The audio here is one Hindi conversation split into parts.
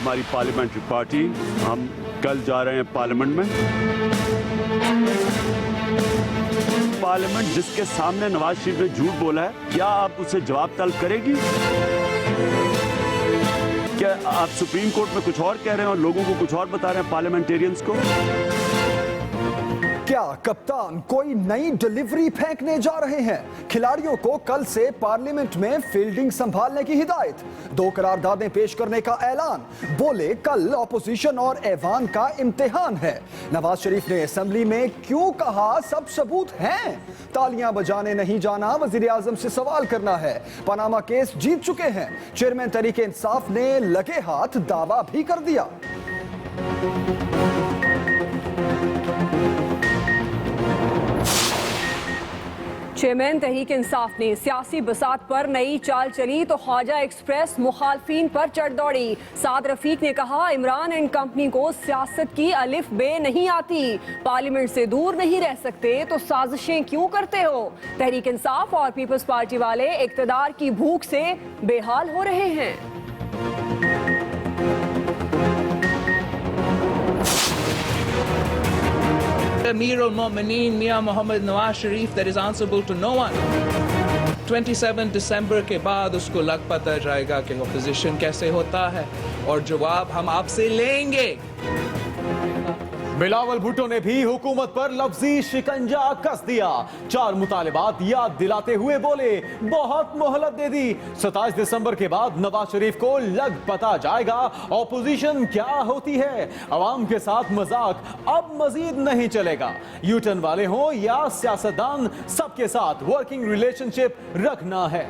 हमारी पार्लियामेंट्री पार्टी, हम कल जा रहे हैं पार्लियामेंट में। पार्लियामेंट जिसके सामने नवाज शरीफ ने झूठ बोला है, क्या आप उसे जवाब तलब करेगी? क्या आप सुप्रीम कोर्ट में कुछ और कह रहे हैं और लोगों को कुछ और बता रहे हैं, पार्लियामेंटेरियंस को? क्या कप्तान कोई नई डिलीवरी फेंकने जा रहे हैं? खिलाड़ियों को कल से पार्लियामेंट में फील्डिंग संभालने की हिदायत, 2 करारदादें पेश करने का ऐलान। बोले कल ऑपोजिशन और ऐवान का इम्तिहान है। नवाज शरीफ ने असेंबली में क्यों कहा सब सबूत हैं? तालियां बजाने नहीं जाना, वजीर आजम से सवाल करना है। पनामा केस जीत चुके हैं। चेयरमैन तहरीक इंसाफ ने लगे हाथ दावा भी कर दिया। चेयरमैन तहरीक इंसाफ ने सियासी बसात पर नई चाल चली तो ख्वाजा एक्सप्रेस मुखालफीन पर चढ़ दौड़ी। साद रफीक ने कहा, इमरान एंड कंपनी को सियासत की अलिफ बे नहीं आती, पार्लियामेंट से दूर नहीं रह सकते तो साजिशें क्यों करते हो? तहरीक इंसाफ और पीपल्स पार्टी वाले इक्तदार की भूख से बेहाल हो रहे हैं। Amir al-Mu'mineen Mia Mohammad Nawaz Sharif that is answerable to no one. 27 दिसंबर के बाद उसको लग पता जाएगा कि ऑपोजिशन कैसे होता है और जवाब हम आपसे लेंगे। बिलावल भुट्टो ने भी हुकूमत पर लफ्जी शिकंजा कस दिया। 4 मुतालिबात याद दिलाते हुए बोले, बहुत मोहलत दे दी। 27 दिसंबर के बाद नवाज शरीफ को लग पता जाएगा ऑपोजिशन क्या होती है। अवाम के साथ मजाक अब मजीद नहीं चलेगा। यूटर्न वाले हों या सियासतदान, सबके साथ वर्किंग रिलेशनशिप रखना है।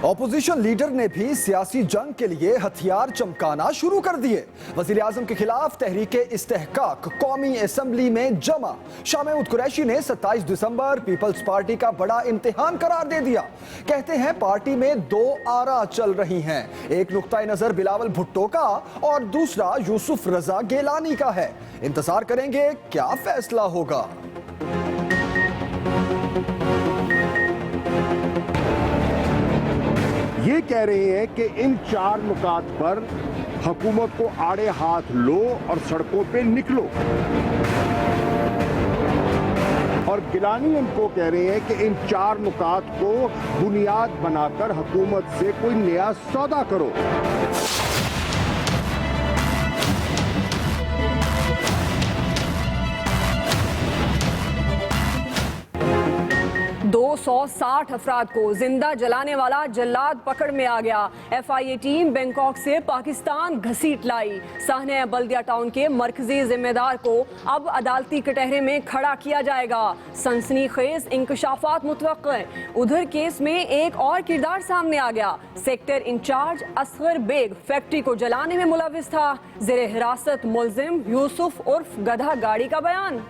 ऑपोजिशन लीडर ने भी सियासी जंग के लिए हथियार चमकाना शुरू कर दिए। वजीर आजम के खिलाफ तहरीके इस्तेहकाक कौमी असेंबली में जमा। शाह महमूद कुरैशी ने 27 दिसंबर पीपल्स पार्टी का बड़ा इम्तिहान करार दे दिया। कहते हैं पार्टी में 2 आरा चल रही हैं, एक नुक्ता नजर बिलावल भुट्टो का और दूसरा यूसुफ रजा गेलानी का है। इंतजार करेंगे क्या फैसला होगा। ये कह रहे हैं कि इन 4 नुकात पर हुकूमत को आड़े हाथ लो और सड़कों पे निकलो। और गिलानी इनको कह रहे हैं कि इन 4 नुकात को बुनियाद बनाकर हुकूमत से कोई नया सौदा करो। 260 अफराद को जिंदा जलाने वाला जल्लाद पकड़ में आ गया। FIA टीम बैंकॉक से पाकिस्तान घसीट लाई। साहने बल्दिया टाउन के मरकजी जिम्मेदार को अब अदालती कटहरे में खड़ा किया जाएगा। सनसनीखेज इंकशाफात मुतवक्के। उधर केस में एक और किरदार सामने आ गया। Sector incharge Asghar Baig factory को जलाने में मुलविस था। जेर हिरासत मुलजिम यूसुफ उर्फ गधा गाड़ी का बयान।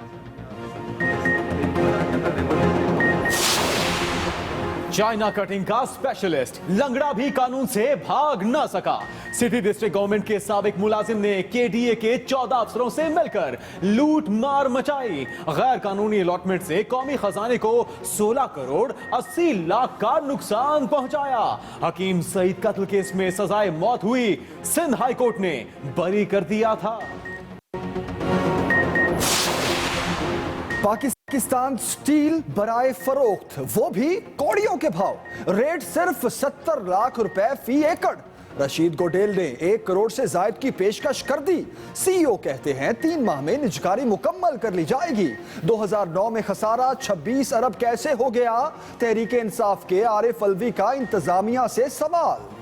चाइना कटिंग का स्पेशलिस्ट लंगड़ा भी कानून से भाग न सका। सिटी डिस्ट्रिक्ट गवर्नमेंट के साबिक मुलाजिम ने KDA के 14 अफसरों से मिलकर लूट मार मचाई। गैर कानूनी अलॉटमेंट से कौमी खजाने को 16 करोड़ 80 लाख का नुकसान पहुंचाया। हकीम सईद कत्ल केस में सजाए मौत हुई, सिंध हाई कोर्ट ने बरी कर दिया था। पाकिस्तान स्टील बराए फरोख्त, वो भी कौड़ियों के भाव। रेट सिर्फ 70 लाख रुपए फी एकड़। रशीद गोडेल ने 1 करोड़ से जायद की पेशकश कर दी। CEO कहते हैं 3 माह में निजकारी मुकम्मल कर ली जाएगी। 2009 में खसारा 26 अरब कैसे हो गया? तहरीक इंसाफ के आरिफ अलवी का इंतजामिया से सवाल।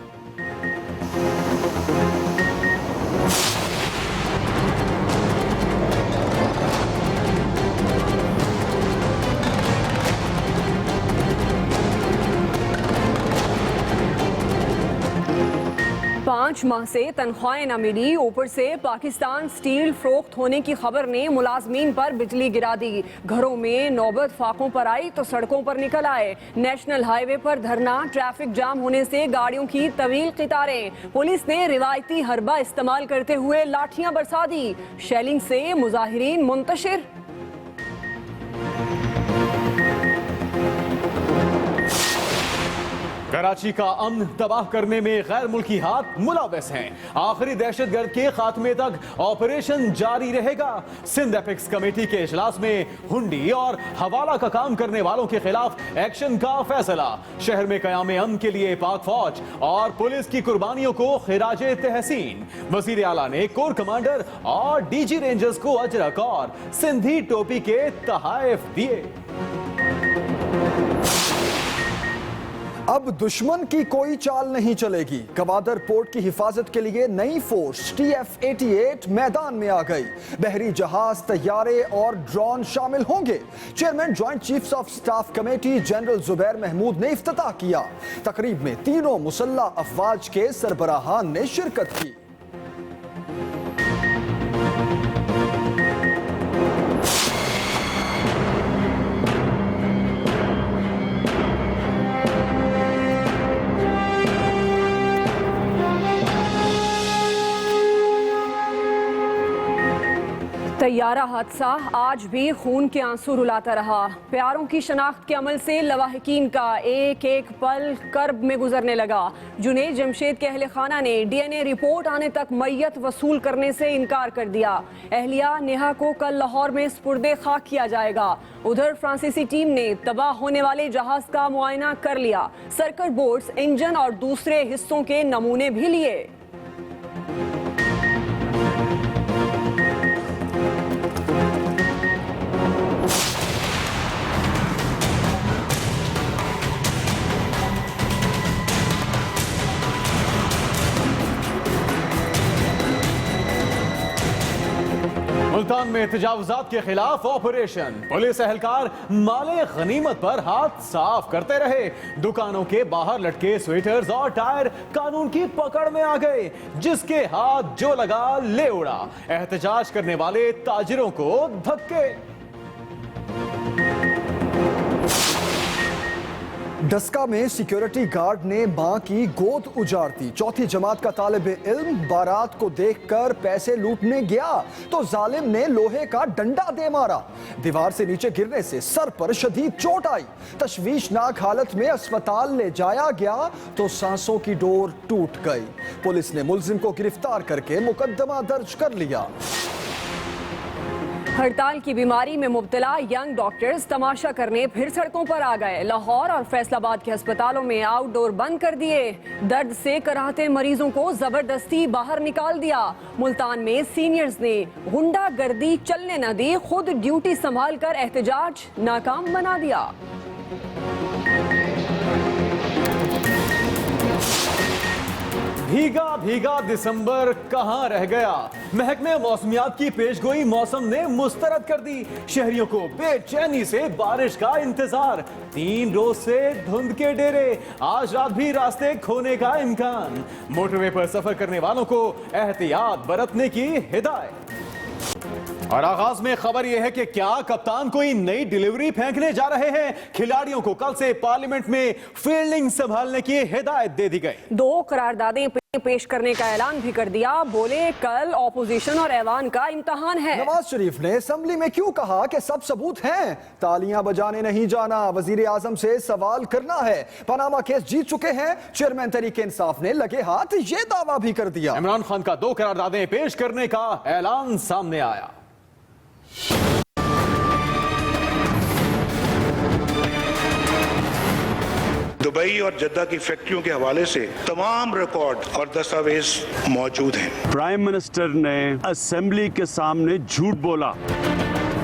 पांच माह से तनख्वाहें न मिली, ऊपर से पाकिस्तान स्टील फरोख्त होने की खबर ने मुलाजमीन पर बिजली गिरा दी। घरों में नौबत फाकों पर आई तो सड़कों पर निकल आए। नेशनल हाईवे पर धरना, ट्रैफिक जाम होने से गाड़ियों की तवील कतारें। पुलिस ने रिवायती हरबा इस्तेमाल करते हुए लाठियां बरसा दी। शेलिंग से मुजाहिरीन मुंतशिर। कराची का अमन तबाह करने में गैर मुल्की हाथ मुलव्वस हैं। आखिरी दहशतगर्द के खात्मे तक ऑपरेशन जारी रहेगा। सिंध एपिक्स कमेटी के इजलास में हुंडी और हवाला का काम करने वालों के खिलाफ एक्शन का फैसला। शहर में क़याम अमन के लिए पाक फौज और पुलिस की कुर्बानियों को खिराजे तहसीन। वजीर आला ने कोर कमांडर और डीजी रेंजर्स को अजरक और सिंधी टोपी के तहाइफ दिए। अब दुश्मन की कोई चाल नहीं चलेगी। गवादर पोर्ट की हिफाजत के लिए नई फोर्स TF-88 मैदान में आ गई। बहरी जहाज, तैयारे और ड्रोन शामिल होंगे। Chairman joint chiefs of staff committee general Zubair Mahmood ने इफ्तिताह किया। तकरीब में तीनों मुसल्लह अफवाज के सरबराहान ने शिरकत की। तैयारा हादसा आज भी खून के आंसू रुलाता रहा। प्यारों की शनाख्त के अमल से लवाहिकीन का एक एक पल कर्ब में गुजरने लगा। जुनैद जमशेद के अहले खाना ने DNA रिपोर्ट आने तक मैयत वसूल करने से इनकार कर दिया। अहलिया नेहा को कल लाहौर में सुपुर्दे खाक किया जाएगा। उधर फ्रांसीसी टीम ने तबाह होने वाले जहाज का मुआयना कर लिया। सर्किट बोर्ड्स, इंजन और दूसरे हिस्सों के नमूने भी लिए। मुल्तान में तजावुजात के खिलाफ ऑपरेशन। पुलिस एहलकार माले गनीमत पर हाथ साफ करते रहे। दुकानों के बाहर लटके स्वेटर्स और टायर कानून की पकड़ में आ गए। जिसके हाथ जो लगा ले उड़ा। एहतजाज करने वाले ताजिरों को धक्के। डस्का में सिक्योरिटी गार्ड ने मां की गोद उजाड़ दी। चौथी जमात का तालिब इल्म बारात को देखकर पैसे लूटने गया तो जालिम ने लोहे का डंडा दे मारा। दीवार से नीचे गिरने से सर पर शदीद चोट आई। तशवीशनाक हालत में अस्पताल ले जाया गया तो सांसों की डोर टूट गई। पुलिस ने मुलजिम को गिरफ्तार करके मुकदमा दर्ज कर लिया। हड़ताल की बीमारी में मुब्तला यंग डॉक्टर्स तमाशा करने फिर सड़कों पर आ गए। लाहौर और फैसलाबाद के अस्पतालों में आउटडोर बंद कर दिए। दर्द से कराहते मरीजों को जबरदस्ती बाहर निकाल दिया। मुल्तान में सीनियर्स ने गुंडागर्दी चलने न दी। खुद ड्यूटी संभाल कर एहतजाज नाकाम बना दिया। भीगा भीगा दिसंबर कहां रह गया। महकमे मौसमियात की पेशगोई मौसम ने मुस्तरद कर दी। शहरियों को बेचैनी से बारिश का इंतजार। 3 रोज से धुंध के डेरे। आज रात भी रास्ते खोने का इम्कान। मोटरवे पर सफर करने वालों को एहतियात बरतने की हिदायत। और आगाज में खबर यह है कि क्या कप्तान कोई नई डिलीवरी फेंकने जा रहे हैं। खिलाड़ियों को कल से पार्लियामेंट में फील्डिंग संभालने की हिदायत दे दी गई। 2 करारदादें पेश करने का ऐलान भी कर दिया। बोले कल ऑपोजिशन और ऐवान का इम्तिहान है। नवाज शरीफ ने असेंबली में क्यों कहा कि सब सबूत हैं। तालियां बजाने नहीं जाना, वजीर आजम से सवाल करना है। पनामा केस जीत चुके हैं। चेयरमैन तहरीक इंसाफ ने लगे हाथ ये दावा भी कर दिया। इमरान खान का 2 करारदादें पेश करने का ऐलान सामने आया। दुबई और जद्दा की फैक्ट्रियों के हवाले से तमाम रिकॉर्ड और दस्तावेज मौजूद हैं। प्राइम मिनिस्टर ने असेंबली के सामने झूठ बोला।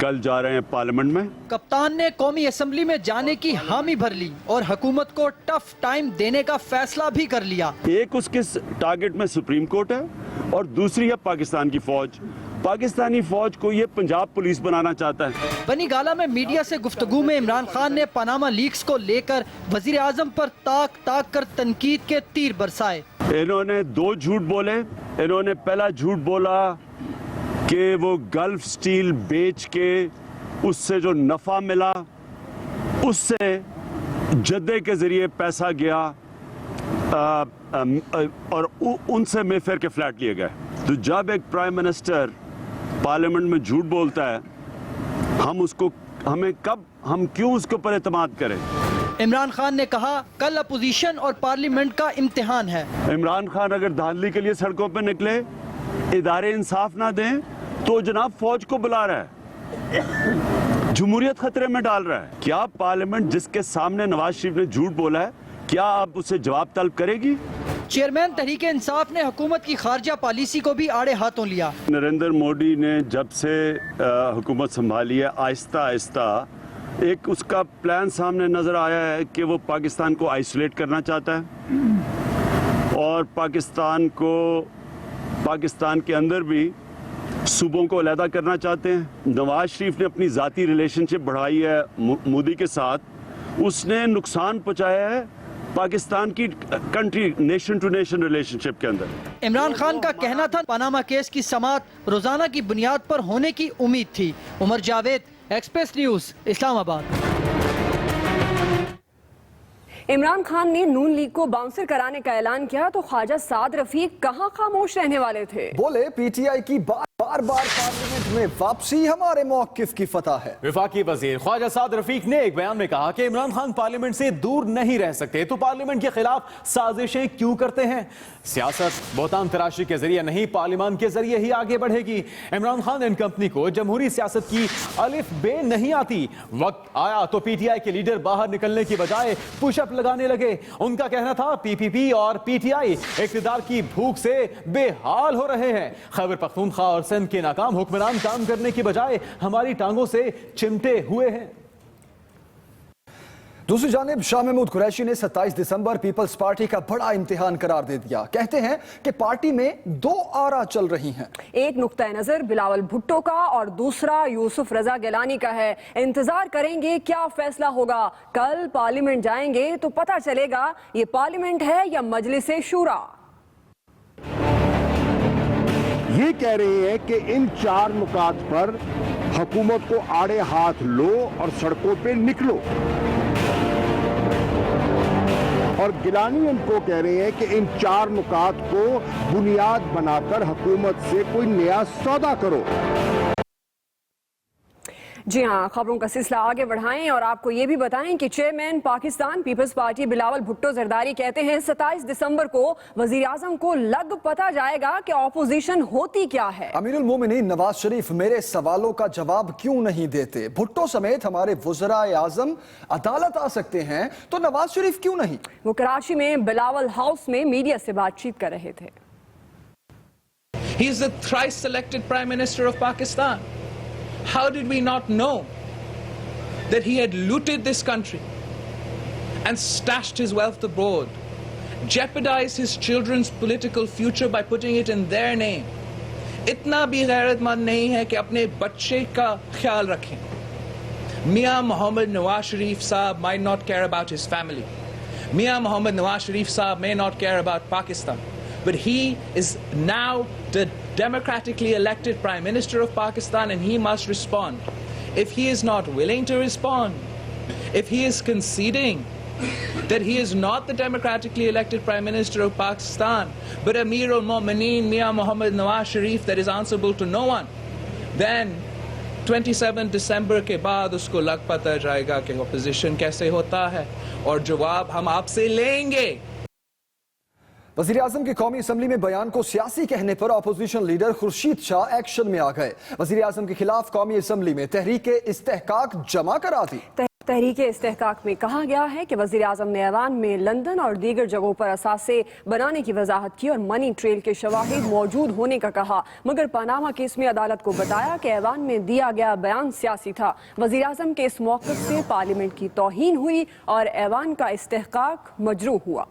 कल जा रहे हैं पार्लियामेंट में। कप्तान ने कौमी असेंबली में जाने की हामी भर ली और हुकूमत को टफ टाइम देने का फैसला भी कर लिया। एक उसके टारगेट में सुप्रीम कोर्ट है और दूसरी है पाकिस्तान की फौज। पाकिस्तानी फौज को ये पंजाब पुलिस बनाना चाहता है। बनी गाला में मीडिया से गुफ्तगू में इमरान खान ने पनामा लीक्स को लेकर वजीर आजम पर ताक ताक कर तनकीद के तीर बरसाए। इन्होंने 2 झूठ बोले। इन्होंने पहला झूठ बोला कि वो गल्फ स्टील बेच के उससे जो नफा मिला उससे जद्दे के जरिए पैसा गया और उनसे मेफेयर के फ्लैट लिए गए। तो जब एक प्राइम मिनिस्टर पार्लियामेंट में झूठ बोलता है हम क्यों उसके ऊपर एतमाद करें। इमरान खान ने कहा कल अपोजिशन और पार्लियामेंट का इम्तिहान है। इमरान खान अगर धांधली के लिए सड़कों पर निकले, इदारे इंसाफ ना दें, तो जनाब फौज को बुला रहा है, जमहूरियत खतरे में डाल रहा है। क्या पार्लियामेंट जिसके सामने नवाज शरीफ ने झूठ बोला है, क्या अब उसे जवाब तलब करेगी? चेयरमैन तहरीक इंसाफ ने हुकूमत की खारजा पॉलिसी को भी आड़े हाथों लिया। नरेंद्र मोदी ने जब से हुकूमत संभाली है, आहिस्ता आहिस्ता एक उसका प्लान सामने नजर आया है कि वो पाकिस्तान को आइसोलेट करना चाहता है और पाकिस्तान के अंदर भी सूबों को अलहदा करना चाहते हैं। नवाज शरीफ ने अपनी ज़ाती रिलेशनशिप बढ़ाई है मोदी के साथ, उसने नुकसान पहुंचाया है पाकिस्तान की country nation to nation relationship के अंदर। इमरान खान का कहना था पनामा केस की समाअत रोजाना की बुनियाद पर होने की उम्मीद थी। Umar Javed, express news, Islamabad. इमरान खान ने नून लीग को बाउंसर कराने का ऐलान किया तो ख्वाजा साद रफीक कहां खामोश रहने वाले थे। बोले पीटीआई की बार बार पार्लियामेंट में वापसी हमारे मौकिफ की फतह है। वफाकी वजीर ख्वाजा साद रफीक ने एक बयान में कहा कि इमरान खान पार्लियामेंट से दूर नहीं रह सकते, तो पार्लियामेंट के खिलाफ साजिशें क्यों करते हैं? सियासत बहुतान तराशी के जरिए नहीं, पार्लियामान के जरिए ही आगे बढ़ेगी। इमरान खान एंड कंपनी को जमहूरी सियासत की अलिफ बे नहीं आती। वक्त आया तो पीटीआई के लीडर बाहर निकलने की बजाय पुशअप लगाने लगे। उनका कहना था पीपीपी और पीटीआई इक़्तिदार की भूख से बेहाल हो रहे हैं। खैबर पख्तूनख्वा और सिंध के नाकाम हुक्मरान काम करने की बजाय हमारी टांगों से चिमटे हुए हैं। दूसरी जानिब शाह महमूद कुरैशी ने 27 दिसंबर पीपल्स पार्टी का बड़ा इम्तिहान करार दे दिया। कहते हैं कि पार्टी में दो आरा चल रही हैं। एक नुक्ता नजर बिलावल भुट्टो का और दूसरा यूसुफ रजा गिलानी का है। इंतजार करेंगे क्या फैसला होगा। कल पार्लियामेंट जाएंगे तो पता चलेगा ये पार्लियामेंट है या मजलिस शूरा। ये कह रहे हैं कि इन चार नुकात पर हुकूमत को आड़े हाथ लो और सड़कों पे निकलो। और गिलानी इनको कह रहे हैं कि इन चार नुकात को बुनियाद बनाकर हुकूमत से कोई नया सौदा करो। जी हाँ, खबरों का सिलसिला आगे बढ़ाएं और आपको ये भी बताएं कि chairman Pakistan Peoples Party Bilawal Bhutto Zardari कहते हैं 27 दिसंबर को वजीर आजम को लग पता जाएगा कि ऑपोजिशन होती क्या है। अमीरुल मोमिनीन नवाज शरीफ मेरे सवालों का जवाब क्यों नहीं देते। भुट्टो समेत हमारे वज़राए आजम अदालत आ सकते हैं तो नवाज शरीफ क्यों नहीं। वो कराची में बिलावल हाउस में मीडिया से बातचीत कर रहे थे। He is the thrice elected Prime Minister of Pakistan. How did we not know that he had looted this country and stashed his wealth abroad, jeopardized his children's political future by putting it in their name? इतना भी गैरतमंद नहीं है कि अपने बच्चे का ख्याल रखें। Mia Mohammed Nawaz Sharif Saab might not care about his family. Mia Mohammed Nawaz Sharif Saab may not care about Pakistan. But he is now the democratically elected Prime Minister of Pakistan and he must respond. If he is not willing to respond, if he is conceding that he is not the democratically elected Prime Minister of Pakistan, but Amir al-Mu'mineen Mia Mohammed Nawaz Sharif that is answerable to no one, then 27 दिसंबर के बाद उसको लग पता जाएगा कि ऑपोजिशन कैसे होता है और जवाब हम आपसे लेंगे। वज़ीर आज़म की कौमी असम्बली में बयान को सियासी कहने पर opposition leader Khurshid Shah action में आ गए। वज़ीर आज़म के खिलाफ कौमी असम्बली में तहरीके इस्तेहकाक जमा करा दी। तहरीके इस्तेहकाक में कहा गया है कि वज़ीर आज़म ने ऐवान में लंदन और दीगर जगहों पर असासे बनाने की वजाहत की और मनी ट्रेल के शवाहिद मौजूद होने का कहा, मगर पनामा केस में अदालत को बताया कि ऐवान में दिया गया बयान सियासी था। वज़ीर आज़म के इस मौक़िफ़ से पार्लियामेंट की तौहीन हुई और ऐवान का इस्तेहकाक मजरूह हुआ।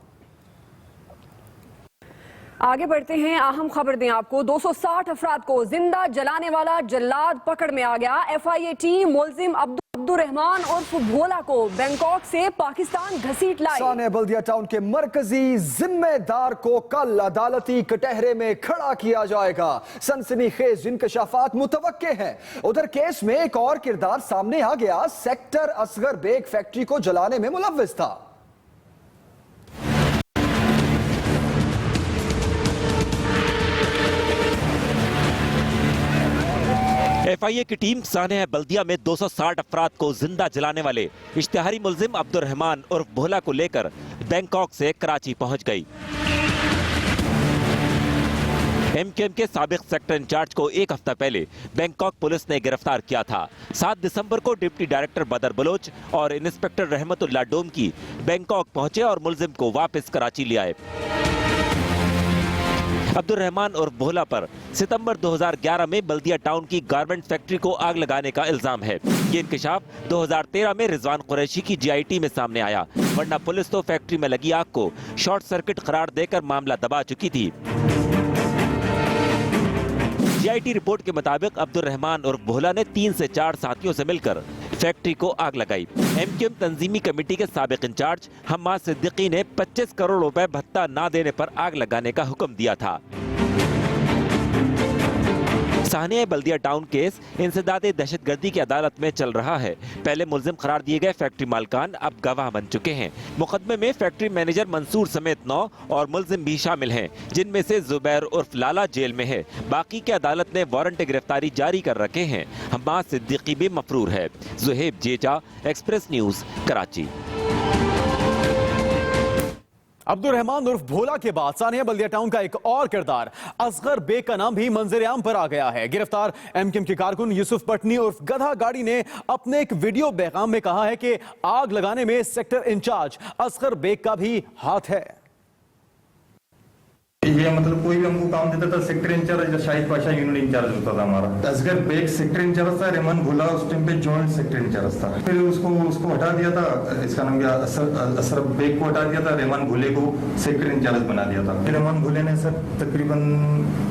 आगे बढ़ते हैं, अहम खबर दें आपको। 260 अफराद को जिंदा जलाने वाला जल्लाद पकड़ में आ गया। FIA टीम मुलजिम अब्दुर्रहमान उर्फ भोला को बैंकॉक से पाकिस्तान घसीट लाई। साने बल्दिया टाउन के मरकजी जिम्मेदार को कल अदालती कटहरे में खड़ा किया जाएगा। सनसनीखेज इंकशाफात मुतवक्के हैं। उधर केस में एक और किरदार सामने आ गया। सेक्टर असगर बेग फैक्ट्री को जलाने में मुलव्विस था। FIA की टीम सानेह बल्दिया में 260 अफराद को जिंदा जलाने वाले इश्तिहारी मुल्जिम अब्दुर्रहमान उर्फ भोला को लेकर बैंकॉक से कराची पहुंच गई। MQM के साबिक सेक्टर इंचार्ज को एक हफ्ता पहले बैंकॉक पुलिस ने गिरफ्तार किया था। 7 दिसंबर को डिप्टी डायरेक्टर बदर बलोच और इंस्पेक्टर रहमतुल्लाह डोमकी बैंकॉक पहुंचे और मुल्जिम को वापस कराची ले आए। अब्दुर्रहमान और भोला पर सितंबर 2011 में बल्दिया टाउन की गारमेंट फैक्ट्री को आग लगाने का इल्जाम है। ये इंकशाफ 2013 में रिजवान कुरैशी की GIT में सामने आया, वरना पुलिस तो फैक्ट्री में लगी आग को शॉर्ट सर्किट करार देकर मामला दबा चुकी थी। GIT रिपोर्ट के मुताबिक अब्दुर्रहमान और भोला ने 3 से 4 साथियों से मिलकर फैक्ट्री को आग लगाई। MQM तंजीमी कमेटी के साबिक इंचार्ज हम्माद सिद्दीकी ने 25 करोड़ रुपए भत्ता ना देने पर आग लगाने का हुक्म दिया था। सानेह बल्दिया टाउन केस इंसदादे दहशतगर्दी की अदालत में चल रहा है। पहले मुल्जिम करार दिए गए फैक्ट्री मालकान अब गवाह बन चुके हैं। मुकदमे में फैक्ट्री मैनेजर मंसूर समेत 9 और मुल्जिम भी शामिल हैं, जिनमें से जुबैर उर्फ लाला जेल में है। बाकी की अदालत ने वारंट गिरफ्तारी जारी कर रखे हैं। हम्माद सिद्दीकी भी मफरूर है। Zuheb Jeddah, express news, Karachi. Abdurrahman उर्फ भोला के बाद सानिया बल्दिया टाउन का एक और किरदार असगर बेग का नाम भी मंजर-ए-आम पर आ गया है। गिरफ्तार MQM के कारकुन यूसुफ पटनी उर्फ गधा गाड़ी ने अपने एक वीडियो पैगाम में कहा है कि आग लगाने में सेक्टर इंचार्ज असगर बेग का भी हाथ है। ये मतलब कोई भी हमको काम देता था सेक्टर इंचार्ज या शाहिद पाशा यूनिट इंचार्ज होता था हमारा। असगर बेग सेक्टर इंचार्ज था, रेहमान भोला उस टाइम पे जॉइंट सेक्टर इंचार्ज था। फिर उसको हटा दिया था, इसका नाम क्या असर बेग को हटा दिया था, रेहमान भोले को सेक्टर इंचार्ज बना दिया था। फिर रेहमान भोले ने सर तकरीबन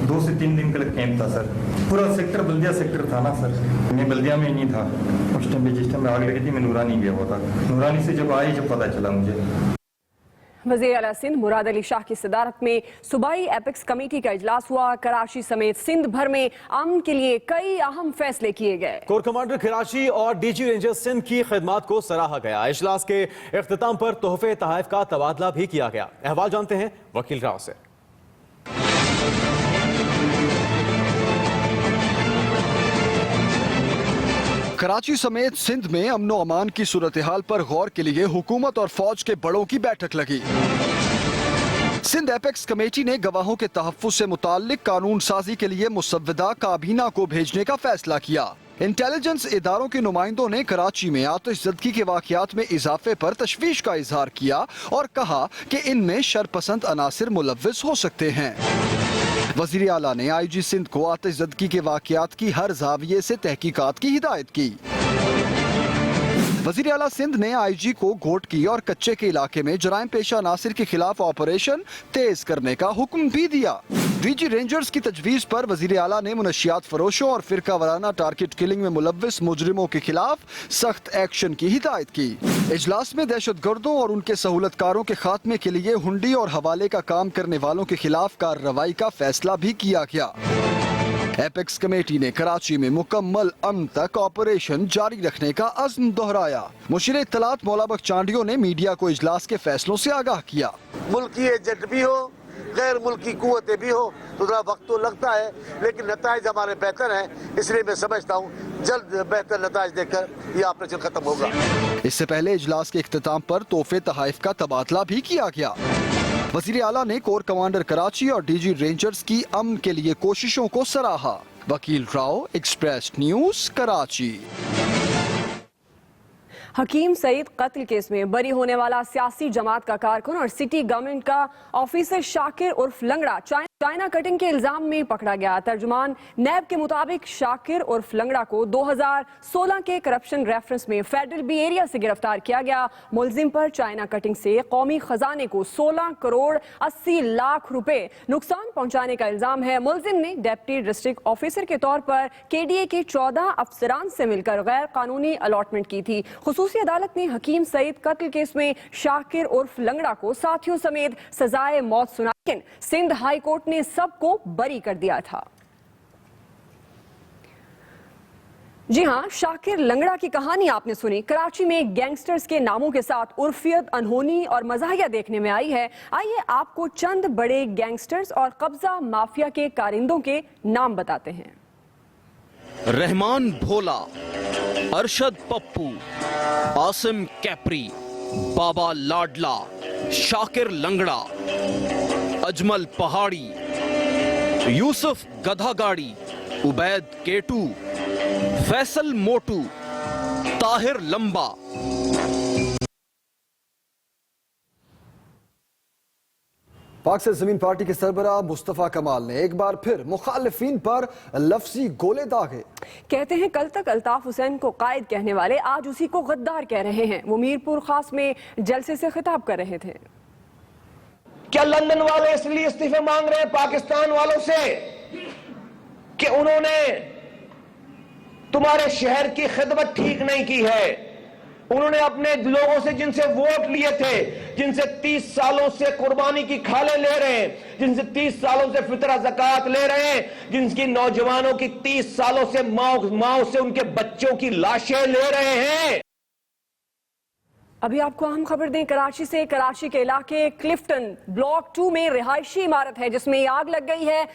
2 से 3 दिन का कैंप था सर। पूरा सेक्टर बल्दिया सेक्टर था ना सर। मैं बल्दिया में ही नहीं था उस टाइम पे, जिस टाइम में आग लगी थी मैं नूरानी गया हुआ था। नूरानी से जब पता चला मुझे। वज़ीर आला सिंध मुराद अली शाह की सदारत में सूबाई एपेक्स कमेटी का इजलास हुआ। कराची समेत सिंध भर में अमन के लिए कई अहम फैसले किए गए। कोर कमांडर कराची और DG रेंजर्स सिंध की खिदमात को सराहा गया। इजलास के इख्तिताम पर तोहफे तहाइफ का तबादला भी किया गया। अहवाल जानते हैं वकील राव से। कराची समेत सिंध में अमनो अमान की सूरत हाल पर गौर के लिए हुकूमत और फौज के बड़ों की बैठक लगी। सिंध एपेक्स कमेटी ने गवाहों के तहफ्फुज़ से मुताल्लिक कानून साजी के लिए मुसव्विदा काबीना को भेजने का फैसला किया। इंटेलिजेंस इदारों के नुमाइंदों ने कराची में आतिशज़दगी के वाक़यात में इजाफे पर तशवीश का इजहार किया और कहा कि इनमें शरपसंद अनासिर मुलव्विस हो सकते हैं। वज़ीर आला ने IG सिंध को आतिशज़दगी के वाक़यात की हर जाविये से तहकीकात की हिदायत की। वज़ीर आला सिंध ने IG को घोटकी और कच्चे के इलाके में जराइम पेशा नासिर के खिलाफ ऑपरेशन तेज करने का हुक्म भी दिया। DG रेंजर्स की तजवीज़ पर वज़ीर आला ने मुनशियात फरोशों और फिरका वाराना टारगेट किलिंग में मुलव्विस मुजरिमों के खिलाफ सख्त एक्शन की हिदायत की। इजलास में दहशतगर्दों और उनके सहूलतकारों के खात्मे के लिए हुंडी और हवाले का काम करने वालों के खिलाफ कार्रवाई का फैसला भी किया गया। एपेक्स कमेटी ने कराची में मुकम्मल अमन तक ऑपरेशन जारी रखने का अज़्म दोहराया। मुशीर इत्तलात मौला बख्श चांडियों ने मीडिया को इजलास के फैसलों से आगाह किया। मुल्की एजेंट भी हो, गैर मुल्की कुव्वतें भी हो, तो थोड़ा वक्त तो लगता है, लेकिन नताइज हमारे बेहतर हैं। इसलिए मैं समझता हूँ जल्द बेहतर नताइज देकर ये ऑपरेशन खत्म होगा। इससे पहले इजलास के इख्तिताम पर तोहफे तहाइफ का तबादला भी किया गया। वज़ीर आला ने कोर कमांडर कराची और DG रेंजर्स की अमन के लिए कोशिशों को सराहा। वकील राव, एक्सप्रेस न्यूज, कराची। हकीम सईद कत्ल केस में बरी होने वाला सियासी जमात का कारकुन और सिटी गवर्नमेंट का ऑफिसर शाकिर उर्फ लंगड़ा चाइना कटिंग के इल्जाम में पकड़ा गया। तर्जुमान नैब के मुताबिक शाकिर उर्फ लंगड़ा को 2016 के करप्शन रेफरेंस में फेडरल बी एरिया से गिरफ्तार किया गया। मुलजिम पर चाइना कटिंग से कौमी खजाने को 16 करोड़ 80 लाख रुपए नुकसान पहुंचाने का इल्जाम है। मुलजिम ने डेप्टी डिस्ट्रिक्ट ऑफिसर के तौर पर KDA के 14 अफसरान से मिलकर गैर कानूनी अलॉटमेंट की थी। खुसूसी अदालत ने हकीम सईद कत्ल केस में शाकिर उर्फ लंगड़ा को साथियों समेत सजाए मौत सुनाई, लेकिन सिंध हाई कोर्ट ने सबको बरी कर दिया था। जी हां, शाकिर लंगड़ा की कहानी आपने सुनी। कराची में गैंगस्टर्स के नामों के साथ उर्फियत, अनहोनी और मजाहिया देखने में आई है। आइए आपको चंद बड़े गैंगस्टर्स और कब्जा माफिया के कारिंदों के नाम बताते हैं। रहमान भोला, अरशद पप्पू, आसिम कैपरी, बाबा लाडला, शाकिर लंगड़ा, अजमल पहाड़ी, यूसुफ गधागाड़ी, उबैद केटू, फैसल मोटू, ताहिर लंबा। पाक से जमीन पार्टी के सरबराह मुस्तफा कमाल ने एक बार फिर मुखालिफिन पर लफ्जी गोले दागे। कहते हैं कल तक अल्ताफ हुसैन को कायद कहने वाले आज उसी को गद्दार कह रहे हैं। वो मीरपुर खास में जलसे से खिताब कर रहे थे। क्या लंदन वाले इसलिए इस्तीफे मांग रहे हैं पाकिस्तान वालों से कि उन्होंने तुम्हारे शहर की खिदमत ठीक नहीं की है? उन्होंने अपने लोगों से जिनसे वोट लिए थे, जिनसे 30 सालों से कुर्बानी की खाले ले रहे हैं, जिनसे 30 सालों से फितरा ज़कात ले रहे हैं, जिनकी नौजवानों की 30 सालों से माओ से उनके बच्चों की लाशें ले रहे हैं। अभी आपको अहम खबर दें कराची से। कराची के इलाके क्लिफ्टन ब्लॉक 2 में रिहायशी इमारत है जिसमें आग लग गई है।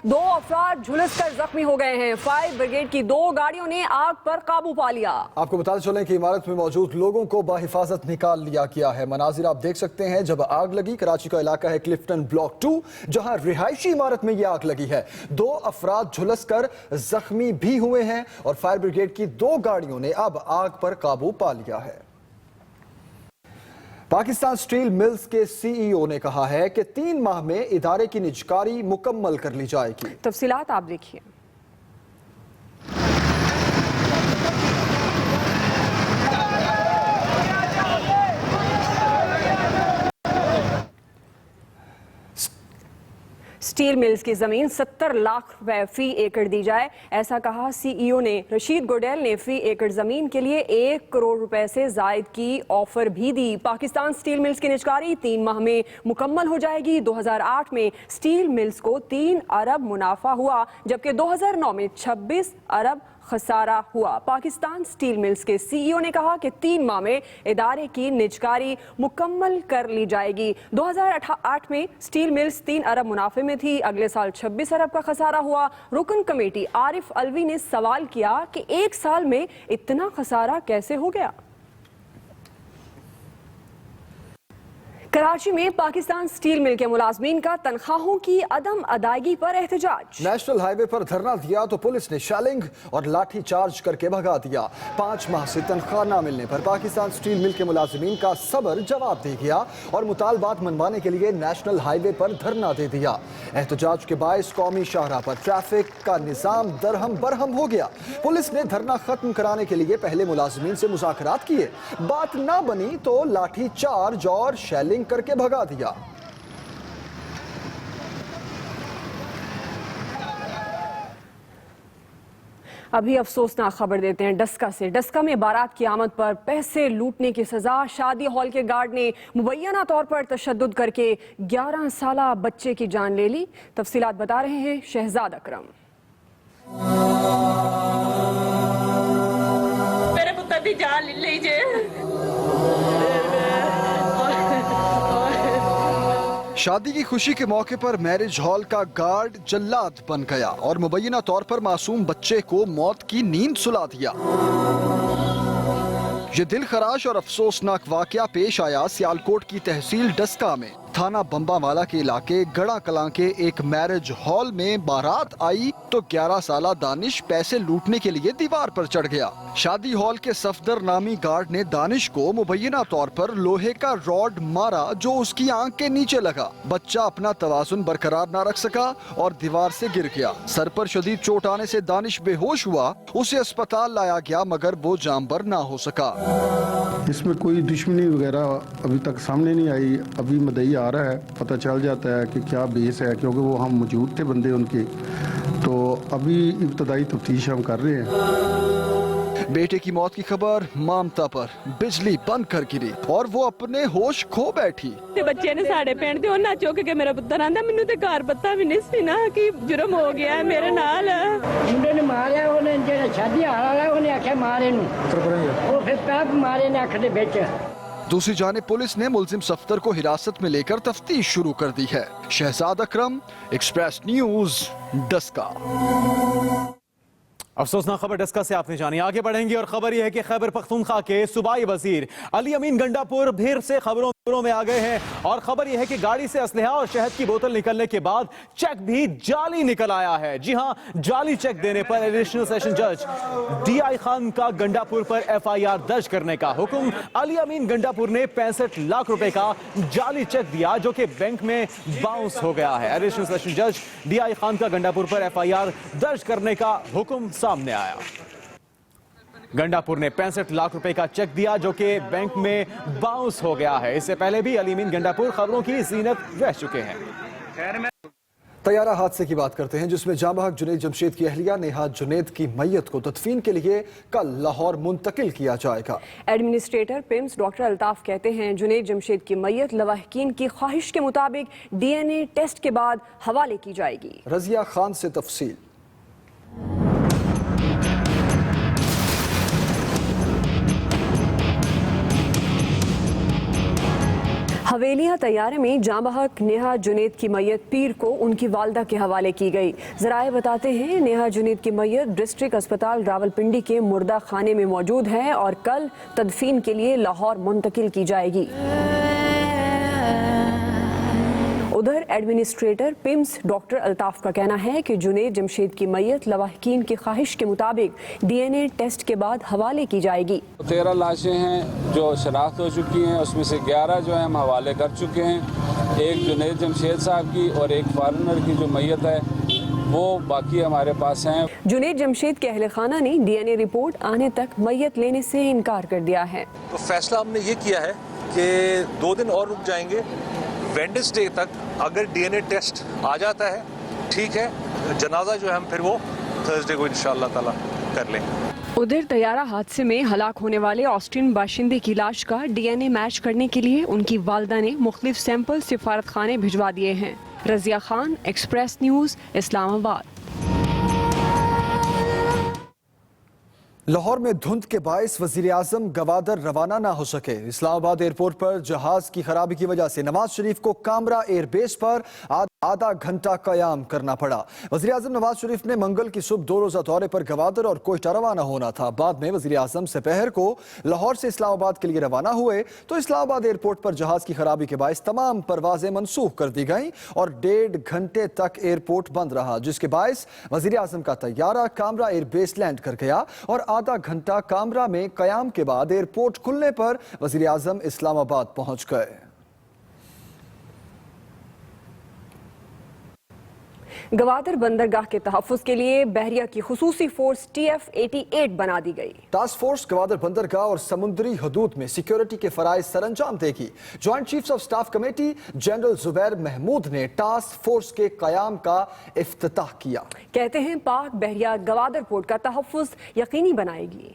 2 अफराद झुलसकर जख्मी हो गए हैं। फायर ब्रिगेड की 2 गाड़ियों ने आग पर काबू पा लिया। आपको बताते चलें कि इमारत में मौजूद लोगों को बाहिफाजत निकाल लिया गया है। मनाजिर आप देख सकते हैं जब आग लगी। कराची का इलाका है क्लिफ्टन ब्लॉक 2 जहां रिहायशी इमारत में यह आग लगी है। 2 अफराद झुलसकर जख्मी भी हुए हैं और फायर ब्रिगेड की 2 गाड़ियों ने अब आग पर काबू पा लिया है। पाकिस्तान स्टील मिल्स के सीईओ ने कहा है कि 3 माह में इदारे की निजकारी मुकम्मल कर ली जाएगी। तफसीलात आप देखिए। स्टील मिल्स की जमीन 70 लाख रुपए फी एकड़ दी जाए, ऐसा कहा सीईओ ने। रशीद गोडेल ने फी एकड़ जमीन के लिए 1 करोड़ रुपए से जायद की ऑफर भी दी। पाकिस्तान स्टील मिल्स की निजकारी 3 माह में मुकम्मल हो जाएगी। 2008 में स्टील मिल्स को 3 अरब मुनाफा हुआ जबकि 2009 में 26 अरब खसारा हुआ। पाकिस्तान स्टील मिल्स के सीईओ ने कहा कि 3 माह में इदारे की निजकारी मुकम्मल कर ली जाएगी। 2008 में स्टील मिल्स 3 अरब मुनाफे में थी, अगले साल 26 अरब का खसारा हुआ। रुकन कमेटी आरिफ अलवी ने सवाल किया कि 1 साल में इतना खसारा कैसे हो गया। कराची में पाकिस्तान स्टील मिल के मुलाजमीन का तनख्वाहों की अदम अदायगी पर एहतजाज। नेशनल हाईवे पर धरना दिया तो पुलिस ने शैलिंग और लाठी चार्ज करके भगा दिया। 5 माह से तनख्वाह न मिलने पर पाकिस्तान स्टील मिल के मुलाजमीन का सब्र जवाब दे गया और मुतालबात मनवाने के लिए नेशनल हाईवे पर धरना दे दिया। एहतजाज के बायस कौमी शाहराह पर ट्रैफिक का निजाम दरहम बरहम हो गया। पुलिस ने धरना खत्म कराने के लिए पहले मुलाजमीन से मुज़ाकरात किए, बात न बनी तो लाठी चार्ज और शैलिंग करके भगा दिया। अभी अफसोसनाक खबर देते हैं डस्का से। डस्का में बारात की आमद पर पैसे लूटने की सजा। शादी हॉल के गार्ड ने मुबैना तौर पर तशद्दुद करके 11 साला बच्चे की जान ले ली। तफसीलात बता रहे हैं शहजाद अकरम। मेरे पुत्र की जान ले लीजिए। शादी की खुशी के मौके पर मैरिज हॉल का गार्ड जल्लाद बन गया और मुबैना तौर पर मासूम बच्चे को मौत की नींद सुला दिया। ये दिलखराश और अफसोसनाक वाकया पेश आया सियालकोट की तहसील डस्का में। थाना बम्बावाला के इलाके गड़ा कलां के एक मैरिज हॉल में बारात आई तो 11 साला दानिश पैसे लूटने के लिए दीवार पर चढ़ गया। शादी हॉल के सफदर नामी गार्ड ने दानिश को मुबैना तौर पर लोहे का रॉड मारा जो उसकी आंख के नीचे लगा। बच्चा अपना तवाजुन बरकरार न रख सका और दीवार से गिर गया। सर पर शदीद चोट आने से दानिश बेहोश हुआ। उसे अस्पताल लाया गया मगर वो जामबर ना हो सका। इसमें कोई दुश्मनी वगैरह अभी तक सामने नहीं आई। अभी मदई आ रहा है, पता चल जाता है कि क्या बेस है, क्योंकि वो हम मौजूद थे बंदे उनके। तो अभी इब्तदाई तफ्तीश हम कर रहे हैं। बेटे की मौत की खबर मामता पर बिजली बंद कर गिरी और वो अपने होश खो बैठी। ते बच्चे ने साढ़े पिंड ते उन्हां चुक के मेरा पुत्तर आंदा मैनू ते घर पता भी नहीं सी ना कि जुर्म हो गया है मेरे नाल। मुंडे ने मारिया, उन्हें जेड़ा शादी वाला उन्हें आख्या मारे नू, वो फिर पैप मारे ने अख दे विच। दूसरी जानिब पुलिस ने मुलजिम सफदर को हिरासत में लेकर तफ्तीश शुरू कर दी है। शहजाद अकरम, एक्सप्रेस न्यूज, डस्का। अफसोसनाक खबर डिस्कस से आपने जानी। आगे बढ़ेंगे और खबर यह है कि खैबर पख्तूनख्वा के सूबाई वजीर अली अमीन गंडापुर फिर से खबरों में आ गए हैं और खबर यह है कि गाड़ी से असलहा और शहद की बोतल निकलने के बाद चेक भी जाली निकल आया है। जी हां, जाली चेक देने पर एडिशनल सेशन जज DI खान का गंडापुर पर FIR दर्ज करने का हुक्म। अली अमीन गंडापुर ने 65 लाख रुपए का जाली चेक दिया जो कि बैंक में बाउंस हो गया है। एडिशनल सेशन जज DI खान का गंडापुर पर FIR दर्ज करने का हुक्म सामने आया। गंडापुर ने 65 लाख रुपए का चेक दिया जो कि बैंक में बाउंस हो गया है। इससे पहले भी अली अमीन गंडापुर खबरों की जीनत रह चुके हैं। तैयारा हादसे की बात करते हैं जिसमें जांबाहक जुनैद जमशेद की अहलिया नेहा जुनैद की मैयत को तदफीन के लिए कल लाहौर मुंतकिल किया जाएगा। एडमिनिस्ट्रेटर पिम्स डॉक्टर अल्ताफ कहते हैं जुनैद जमशेद की मैयत लवाहकीन की ख्वाहिश के मुताबिक DNA टेस्ट के बाद हवाले की जाएगी। रजिया खान से तफसील। हवेलिया तैयारे में जांबाहक नेहा जुनैद की मैयत पीर को उनकी वालदा के हवाले की गई। ज़राए बताते हैं नेहा जुनैद की मैयत डिस्ट्रिक्ट अस्पताल रावलपिंडी के मुर्दा खाने में मौजूद है और कल तदफीन के लिए लाहौर मुंतकिल की जाएगी। उधर एडमिनिस्ट्रेटर पिम्स डॉक्टर अल्ताफ का कहना है कि जुनैद जमशेद की मैयत लवाहकीन की ख्वाहिश के मुताबिक DNA टेस्ट के बाद हवाले की जाएगी। 13 लाशें हैं जो शनाख्त हो चुकी हैं, उसमें से 11 जो है हम हवाले कर चुके हैं। एक जुनैद जमशेद साहब की और एक फॉरेनर की जो मैयत है वो बाकी हमारे पास हैं। जुनैद जमशेद के अहले खाना ने DNA रिपोर्ट आने तक मैयत लेने से इनकार कर दिया है। तो फैसला हमने ये किया है कि 2 दिन और रुक जाएंगे। वेडनेसडे तक अगर DNA टेस्ट आ जाता है ठीक है, जनाजा जो है हम फिर वो थर्सडे को इंशाअल्लाह ताला कर लेंगे। उधर तैयारा हादसे में हलाक होने वाले ऑस्ट्रियन बाशिंदे की लाश का DNA मैच करने के लिए उनकी वालदा ने मुख्तलिफ सैंपल सिफारत खाने भिजवा दिए हैं। Razia Khan, express news, Islamabad. लाहौर में धुंध के बायस वजीर आजम गवादर रवाना ना हो सके। इस्लामाबाद एयरपोर्ट पर जहाज की खराबी की वजह से नवाज शरीफ को कामरा एयरबेस पर आधा घंटा कयाम करना पड़ा। वजीर आजम नवाज शरीफ ने मंगल की सुबह 2 रोजा दौरे पर गवादर और कोयटा रवाना होना था। बाद में वजीर आजम दोपहर को लाहौर से इस्लामाबाद के लिए रवाना हुए तो इस्लामाबाद एयरपोर्ट पर जहाज की खराबी के बायस तमाम परवाजें मनसूख कर दी गईं और 1.5 घंटे तक एयरपोर्ट बंद रहा, जिसके बायस वजीर आजम का तैयारा कामरा एयरबेस लैंड कर गया और आधा घंटा कामरा में कयाम के बाद एयरपोर्ट खुलने पर वजीर आजम इस्लामाबाद पहुंच गए। गवादर बंदरगाह के तहफ्फुज़ के लिए बहरिया की खुसूसी फोर्स TF-88 बना दी गई। टास्क फोर्स गवादर बंदरगाह और समुद्री हदूद में सिक्योरिटी के फराइज सरअंजाम देगी। Joint chiefs of staff committee general Zubair Mahmood ने टास्क फोर्स के कयाम का इफ्तिताह किया। कहते हैं पाक बहरिया गवादर पोर्ट का तहफ्फुज़ यकीनी बनाएगी।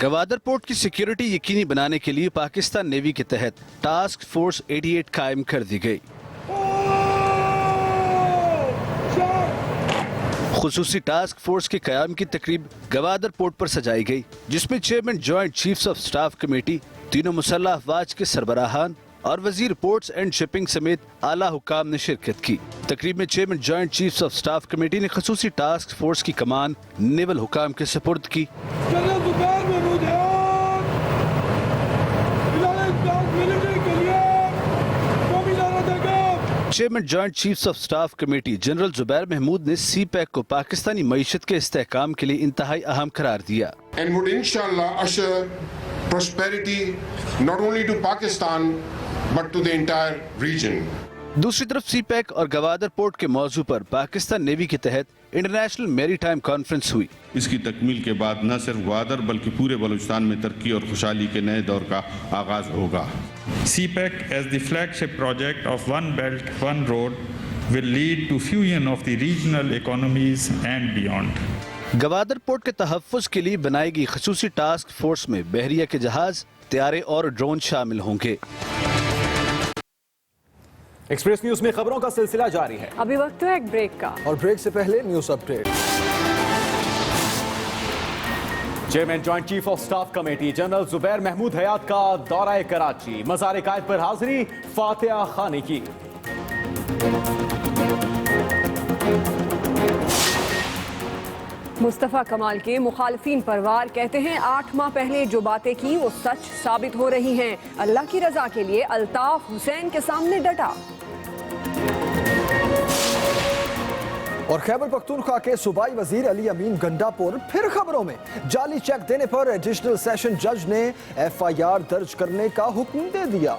गवादर पोर्ट की सिक्योरिटी यकीनी बनाने के लिए पाकिस्तान नेवी के तहत टास्क फोर्स 88 कायम कर दी गई। खुसूसी टास्क फोर्स के कयाम की तकरीब गवादर पोर्ट पर सजाई गई, जिसमें chairman joint chiefs of staff committee, तीनों मुसल्लह अफवाज के सरबराहान और वजीर पोर्ट्स एंड शिपिंग समेत आला हुकाम ने शिरकत की। तकरीब में chairman joint chiefs of staff committee ने खुसूसी टास्क फोर्स की कमान नेवल हुकाम के सुपुर्द की। Chairman joint chiefs of staff committee general Zubair Mahmood ने CPAC को पाकिस्तानी मईशत के इस्तेहकाम के लिए इंतहाई अहम करार दिया। And would inshallah usher prosperity not only to Pakistan but to the entire region. दूसरी तरफ CPAC और गवादर पोर्ट के मौजू पर पाकिस्तान नेवी के तहत इंटरनेशनल मैरीटाइम कॉन्फ्रेंस हुई। इसकी तकमील के बाद न सिर्फ ग्वादर बल्कि पूरे बलूचिस्तान में तरक्की और खुशहाली के नए दौर का आगाज होगा। CPAC as the flagship project of One Belt, One Road will lead to fusion of the regional economies and beyond. Gwadar port के तहफ्फुज़ के लिए बनाई गई खुसूसी टास्क फोर्स में बहरिया के जहाज, तैयारे और ड्रोन शामिल होंगे। एक्सप्रेस न्यूज में खबरों का सिलसिला जारी है। अभी वक्त है एक ब्रेक का और ब्रेक से पहले news update. Chairman joint chief of staff committee general Zubair Mahmood Hayat का दौरा कराची, मज़ार कायद पर हाजिरी, फातिहा खानी की। मुस्तफ़ा कमाल के मुखालफीन पर वार, कहते हैं 8 माह पहले जो बातें की वो सच साबित हो रही हैं। अल्लाह की रजा के लिए अल्ताफ हुसैन के सामने डटा। और खैबर पख्तूनख्वा के सूबाई वजीर अली अमीन गंडापुर फिर खबरों में, जाली चेक देने पर एडिशनल सेशन जज ने FIR दर्ज करने का हुक्म दे दिया।